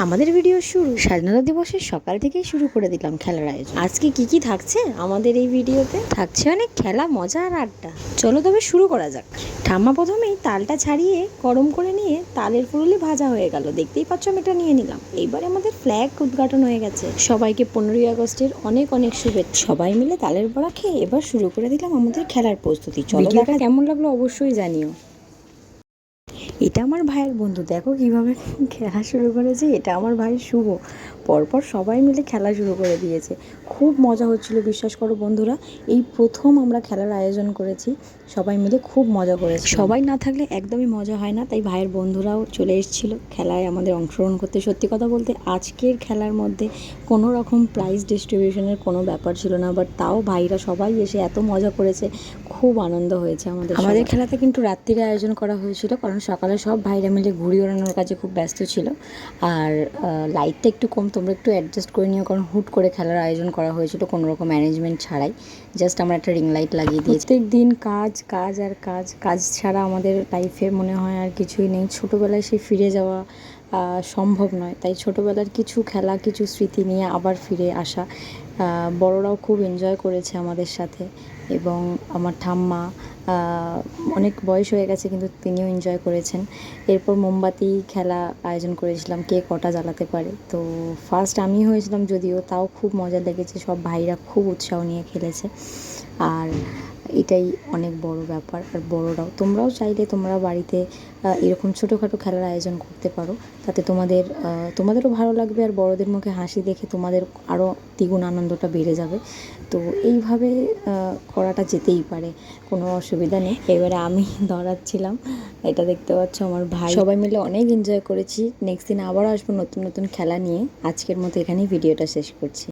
আমাদের ভিডিও শুরু স্বাধীনতা দিবসের সকাল থেকেই শুরু করে দিলাম খেলার আয়োজন। আজকে কি থাকছে আমাদের এই ভিডিওতে? থাকছে অনেক খেলা, মজা আর আড্ডা। চলো তবে শুরু করা যাক। ঠাম্মা প্রথমেই তালটা ছাড়িয়ে গরম করে নিয়ে তালের ফুললি ভাজা হয়ে গেল। দেখতেই পাচ্ছ আমি এটা নিয়ে নিলাম। এইবারে আমাদের ফ্ল্যাগ উদ্ঘাটন হয়ে গেছে। সবাইকে 15ই আগস্টের অনেক অনেক শুভেচ্ছা। সবাই মিলে তালের বড়া খেয়ে এবার শুরু করে দিলাম আমাদের খেলার প্রস্তুতি। চলো দেখা কেমন লাগলো অবশ্যই জানিও। এটা আমার ভাইয়ের বন্ধু, দেখো কিভাবে খেলা শুরু করেছে। এটা আমার ভাই শুভ। পরপর সবাই মিলে খেলা শুরু করে দিয়েছে। খুব মজা হচ্ছিল, বিশ্বাস করো বন্ধুরা। এই প্রথম আমরা খেলার আয়োজন করেছি, সবাই মিলে খুব মজা করেছি। সবাই না থাকলে একদমই মজা হয় না, তাই ভাইয়ের বন্ধুরাও চলে এসেছিল খেলায় আমাদের অংশগ্রহণ করতে। সত্যি কথা বলতে আজকের খেলার মধ্যে কোনো রকম প্রাইজ ডিস্ট্রিবিউশনের কোনো ব্যাপার ছিল না, বাট তাও ভাইরা সবাই এসে এত মজা করেছে, খুব আনন্দ হয়েছে আমাদের খেলাতে। কিন্তু রাত্রিরে আয়োজন করা হয়েছিল, কারণ সকালে সব ভাইরা মিলে ঘুড়ি ওড়ানোর কাজে খুব ব্যস্ত ছিল। আর লাইটটা একটু কম, তোমরা একটু অ্যাডজাস্ট করে নিও, কারণ হুট করে খেলার আয়োজন করা হয়েছিল কোনো রকম ম্যানেজমেন্ট ছাড়াই। জাস্ট আমরা একটা রিং লাইট লাগিয়ে দিয়েছি। প্রত্যেক দিন কাজ কাজ আর কাজ, কাজ ছাড়া আমাদের লাইফে মনে হয় আর কিছুই নেই। ছোটোবেলায় সে ফিরে যাওয়া সম্ভব নয়, তাই ছোটোবেলার কিছু খেলা, কিছু স্মৃতি নিয়ে আবার ফিরে আসা। বড়রাও খুব এনজয় করেছে আমাদের সাথে, এবং আমার ঠাম্মা অনেক বয়স হয়ে গেছে কিন্তু তিনিও এনজয় করেছেন। এরপর মোমবাতি খেলা আয়োজন করেছিলাম, কে কটা জ্বালাতে পারে। তো ফার্স্ট আমি হয়েছিলাম, যদিও তাও খুব মজা লেগেছে, সব ভাইরা খুব উৎসাহ নিয়ে খেলেছে। আর এটাই অনেক বড় ব্যাপার। আর বড়রাও, তোমরাও চাইলে তোমরা বাড়িতে এরকম ছোটোখাটো খেলার আয়োজন করতে পারো, তাতে তোমাদেরও ভালো লাগবে, আর বড়দের মুখে হাসি দেখে তোমাদের আরও দ্বিগুণ আনন্দটা বেড়ে যাবে। তো এইভাবে করাটা যেতেই পারে, কোনো অসুবিধা নেই। এবারে আমি ধরাচ্ছিলাম, এটা দেখতে পাচ্ছ আমার ভাই। সবাই মিলে অনেক এনজয় করেছি। নেক্সট দিন আবার আসবো নতুন নতুন খেলা নিয়ে। আজকের মতো এখানেই ভিডিওটা শেষ করছি।